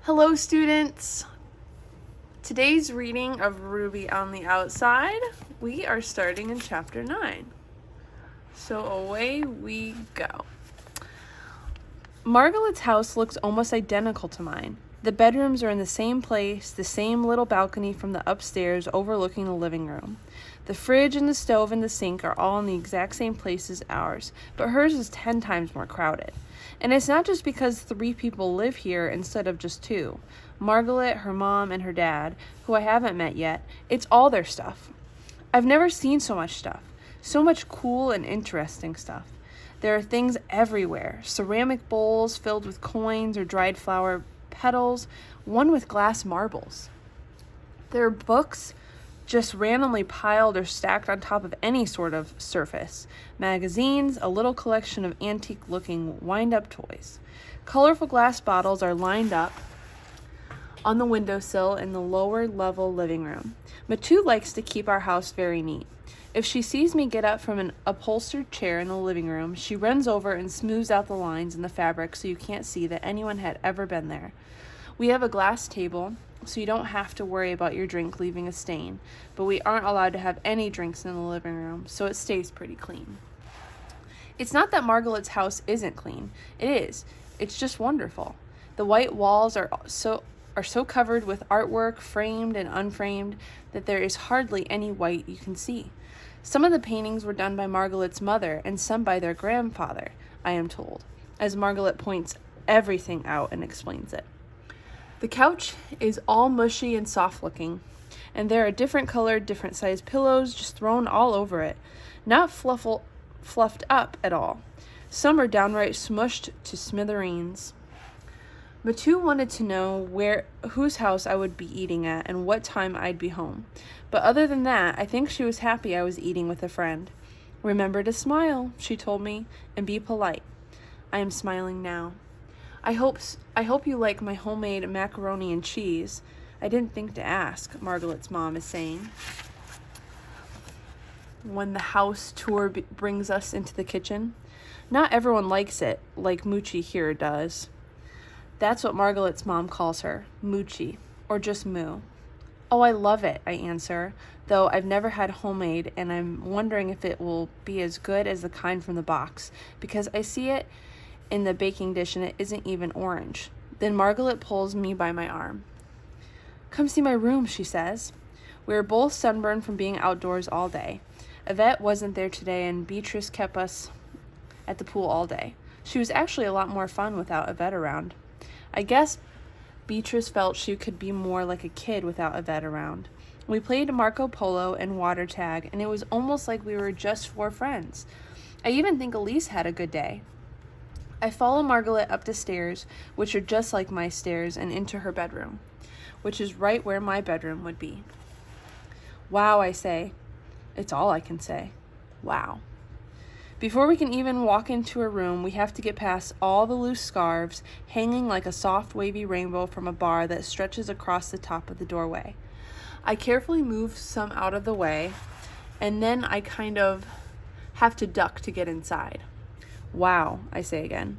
Hello, students. Today's reading of Ruby on the Outside, we are starting in chapter 9. So away we go. Margaret's house looks almost identical to mine. The bedrooms are in the same place, the same little balcony from the upstairs overlooking the living room. The fridge and the stove and the sink are all in the exact same place as ours, but hers is 10 times more crowded. And it's not just because 3 people live here instead of just 2. Margaret, her mom, and her dad, who I haven't met yet, it's all their stuff. I've never seen so much stuff, so much cool and interesting stuff. There are things everywhere, ceramic bowls filled with coins or dried flower petals, one with glass marbles. There are books just randomly piled or stacked on top of any sort of surface. Magazines, a little collection of antique-looking wind-up toys. Colorful glass bottles are lined up on the windowsill in the lower-level living room. Matu likes to keep our house very neat. If she sees me get up from an upholstered chair in the living room, she runs over and smooths out the lines in the fabric so you can't see that anyone had ever been there. We have a glass table, so you don't have to worry about your drink leaving a stain, but we aren't allowed to have any drinks in the living room, so it stays pretty clean. It's not that Margaret's house isn't clean. It is. It's just wonderful. The white walls are so covered with artwork, framed and unframed, that there is hardly any white you can see. Some of the paintings were done by Margaret's mother and some by their grandfather, I am told, as Margaret points everything out and explains it. The couch is all mushy and soft-looking, and there are different colored, different sized pillows just thrown all over it, not fluffed up at all. Some are downright smushed to smithereens. Matu wanted to know whose house I would be eating at and what time I'd be home. But other than that, I think she was happy I was eating with a friend. "Remember to smile," she told me, "and be polite." I am smiling now. I hope you like my homemade macaroni and cheese. I didn't think to ask," Margaret's mom is saying, when the house tour brings us into the kitchen. Not everyone likes it, like Moochie here does. That's what Margaret's mom calls her, Moochie, or just Moo. "Oh, I love it," I answer, though I've never had homemade, and I'm wondering if it will be as good as the kind from the box, because I see it in the baking dish and it isn't even orange. Then Margaret pulls me by my arm. "Come see my room," she says. We are both sunburned from being outdoors all day. Yvette wasn't there today, and Beatrice kept us at the pool all day. She was actually a lot more fun without Yvette around. I guess Beatrice felt she could be more like a kid without Yvette around. We played Marco Polo and water tag, and it was almost like we were just 4 friends. I even think Elise had a good day. I follow Margaret up the stairs, which are just like my stairs, and into her bedroom, which is right where my bedroom would be. "Wow," I say. It's all I can say. Wow. Before we can even walk into her room, we have to get past all the loose scarves hanging like a soft wavy rainbow from a bar that stretches across the top of the doorway. I carefully move some out of the way, and then I kind of have to duck to get inside. "Wow," I say again.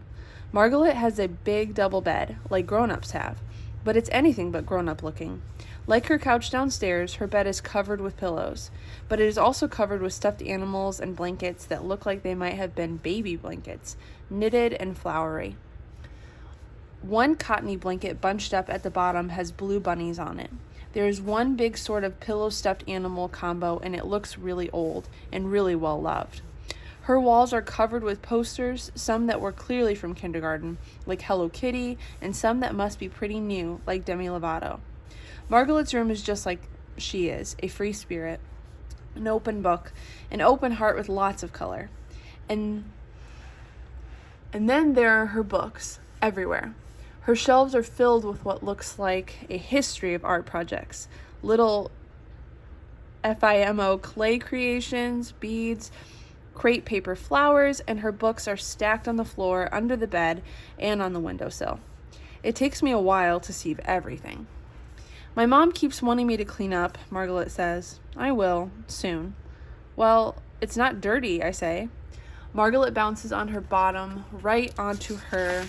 Margaret has a big double bed, like grown-ups have, but it's anything but grown-up looking. Like her couch downstairs, her bed is covered with pillows, but it is also covered with stuffed animals and blankets that look like they might have been baby blankets, knitted and flowery. One cottony blanket bunched up at the bottom has blue bunnies on it. There is one big sort of pillow stuffed animal combo, and it looks really old and really well loved. Her walls are covered with posters, some that were clearly from kindergarten, like Hello Kitty, and some that must be pretty new, like Demi Lovato. Margaret's room is just like she is, a free spirit, an open book, an open heart with lots of color. And then there are her books, everywhere. Her shelves are filled with what looks like a history of art projects, little FIMO clay creations, beads, crepe paper flowers, and her books are stacked on the floor, under the bed, and on the windowsill. It takes me a while to see everything. "My mom keeps wanting me to clean up," Margaret says. "I will, soon." "Well, it's not dirty," I say. Margaret bounces on her bottom right onto her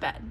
bed.